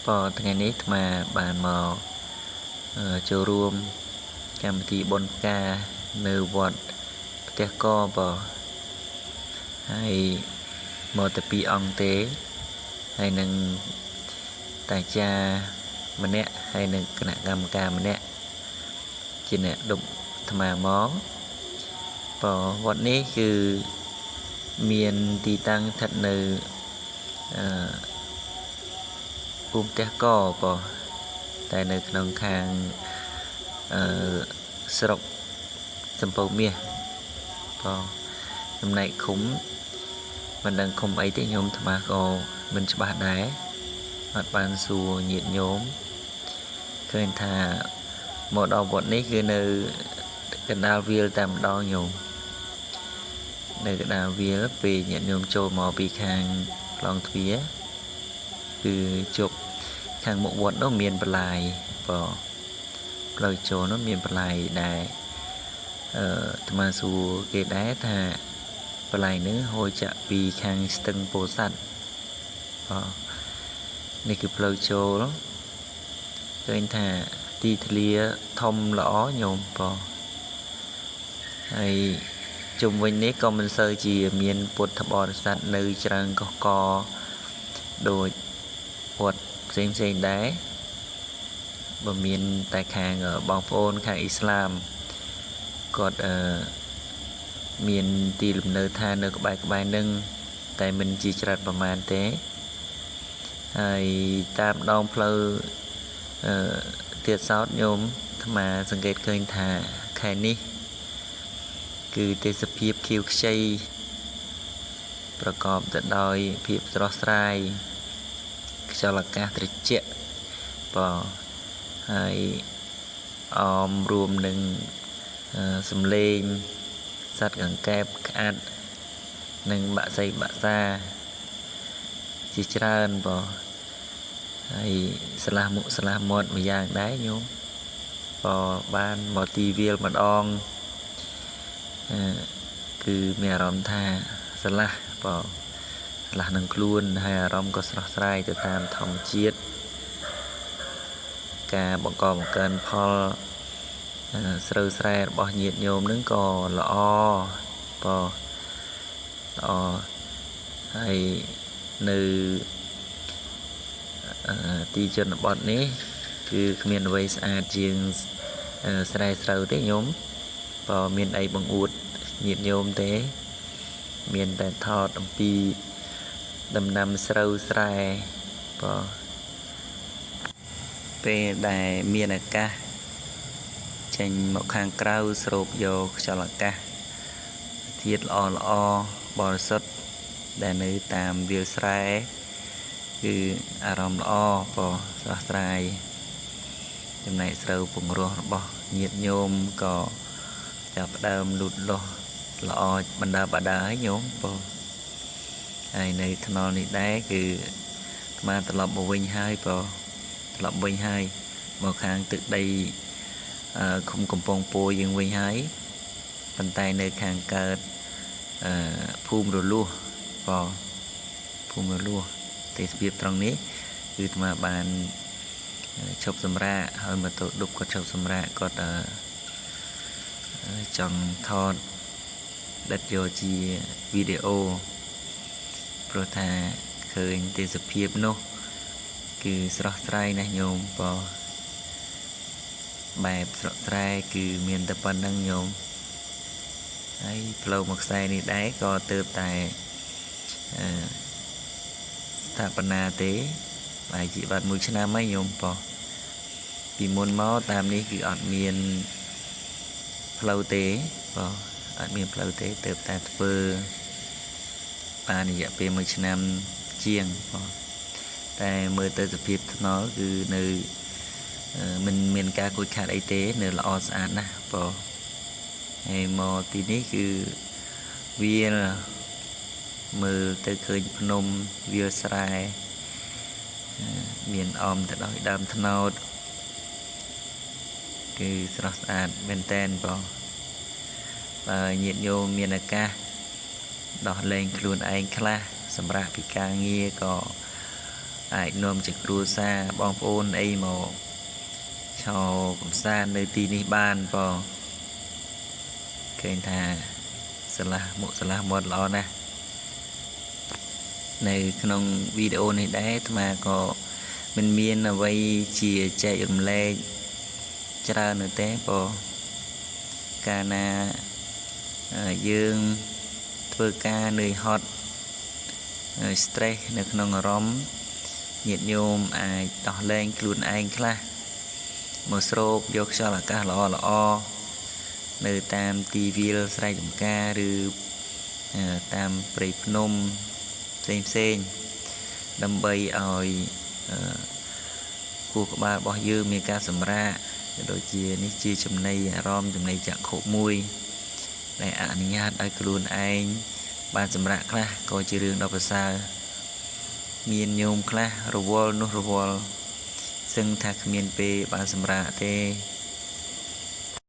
Bỏថ្ងៃនេះអាបានមកចូលរួមកម្មវិធីបុណ្យផ្កានៅវត្តផ្ទះកបងហើយមកតែពីរអង្គទេហើយនឹងតាចាម្នាក់ហើយនឹងគណៈកម្មការម្នាក់ជាអ្នកដប់អាត្មាមកបងវត្តនេះគឺមានទីតាំងស្ថិតនៅភូមិផ្ទះកបងតែនៅក្នុងខាងស្រុកសំពៅមាសបងចំណែកឃុំមិនដឹងឃុំអីទេញោមអាត្មាក៏មិនច្បាស់ដែរអត់បានសួរញាតិញោមឃើញថាមកដល់វត្តនេះគឺនៅកណ្ដាលវាលតែម្ដងញោមនៅកណ្ដាលវាលពេលញាតិញោមចូលមកពីខាងខ្លងទ្វារគឺជប់ខាងមុខវត្តនោះមានបន្លាយបងផ្លូវចូលនោះមានបន្លាយដែរអាត្មាសួរគេដែរថាបន្លាយនេះហូរចាក់ពីខាងស្ទឹងពោធិ៍សាត់បងនេះគឺផ្លូវចូលឃើញថាទីធ្លាធំល្អញោមបងហើយជុំវិញនេះក៏មិនសូវជាមានពុទ្ធបរិស័ទនៅច្រើនកកកដូចវត្តផ្សេងដែរបើមានតែខាងបងប្អូនខាងអ៊ីស្លាមគាត់មានទីលំនៅឋាននៅក្បែរនឹងតែមិនជាច្រើនប្រមាណទេហើយតាមដងផ្លូវទៀតសោតញោមអាត្មាសង្កេតឃើញថាខែនេះគឺទេសភាពខៀវខ្ចីប្រកបទៅដោយភាពស្រស់ស្រាយខ្យល់អាកាសត្រជាក់បងហើយអមរួមនឹងសំឡេងសត្វកង្កែបក្អាត់និងបាក់សីបាក់សាជាច្រើនបងហើយស្លាស់មុខស្លាស់មាត់មួយយ៉ាងដែរញោមបងបានមកទីវាលម្ដងគឺមានអារម្មណ៍ថាស្លាស់បងស្លាស់នឹងខ្លួនហើយអារម្មណ៍ក៏ស្រស់ស្រាយទៅតាមធម្មជាតិការបង្កបង្កើនផលស្រូវស្រែរបស់ញាតិញោមនឹងក៏ល្អបងល្អហើយនៅទីជនបទនេះគឺគ្មានអ្វីស្អាតជាងស្រែស្រូវទេញោមបើមានអីបង្អួតញាតិញោមទេមានតែថតអំពីដំណាំស្រូវស្រែបងពេលដែលមានអាកាសចេញមកខាងក្រៅស្រូបយកខ្យល់អាកាសធាតុល្អបរិសុទ្ធដែលនៅតាមវាលស្រែគឺអារម្មណ៍ល្អបងស្រស់ស្រាយចំណែកស្រូវពង្រោះរបស់ញាតិញោមក៏ចាប់ផ្ដើមលូតលាស់ល្អបណ្ដើហើយញោមបងហើយនៅថ្នល់នេះដែរគឺអាត្មាត្រឡប់មកវិញហើយបងត្រឡប់វិញហើយមកខាងទឹកដីឃុំកំពង់ពោធិ៍យើងវិញហើយប៉ុន្តែនៅខាងកើតភូមិរលួសបងភូមិរលួសទេសភាពត្រង់នេះគឺអាត្មាបានឈប់សម្រាកហើយម៉ូតូឌុបគាត់ឈប់សម្រាកគាត់ចង់ថតដិតយកជាវីដេអូព្រោះថាឃើញទេសភាពនោះគឺស្រស់ស្រាយណាស់ញោមបងបែបស្រស់ស្រាយគឺមានតែប៉ុណ្្នឹងញោមហើយផ្លូវមកខ្សែនេះដែរក៏ទើបតែស្ថាបនាទេហើយជាបាត់1ឆ្នាំហើយញោមបងពីមុនមកតាមនេះគឺអត់មានផ្លូវទេបងអត់មានផ្លូវទេទើបតែធ្វើបានរយៈពេល1ឆ្នាំជាងបងតែមើលទៅសភាពថ្នល់គឺនៅមិនមានការខូចខាតអីទេនៅល្អស្អាតណាស់បងហើយមកទីនេះគឺវាមើលទៅឃើញភ្នំវាលស្រែមានអមទៅដោយដើមត្នោតគឺស្រស់ស្អាតមែនតែនបងបើញាតិញោមមានឱកាសដោះលែងខ្លួនឯងខ្លះសម្រាប់ពីការងារក៏ ai nôm chực rùa xa bong ôn ấy màu cho cũng xa nơi tí ní ban bò kênh thà sẽ là một lọ nè này trong video này đấy mà có mình miên là vây chia chạy lên cho nữa té bò ca na dương thưa ca nơi hot stressនៅក្នុងអារម្មណ៍ញាតិញោមអាចដោះលែងខ្លួនឯងខ្លះមកស្រូបយកខ្យល់អាកាសល្អនៅតាមទីវាលស្រែចម្ការឬតាមព្រៃភ្នំផ្សេងដើម្បីឲ្យខួរក្បាលរបស់យើងមានការសម្រាកដូចជានេះជាចំណីអារម្មណ៍ចំណីចក្ខុមួយដែលអនុញ្ញាតឲ្យខ្លួនឯងបានសម្រាកខ្លះក៏ជារឿងដ៏ប្រសើរមានញោមខ្លះរវល់នោះរវល់សឹងថាគ្មានពេលបានសម្រាកទេ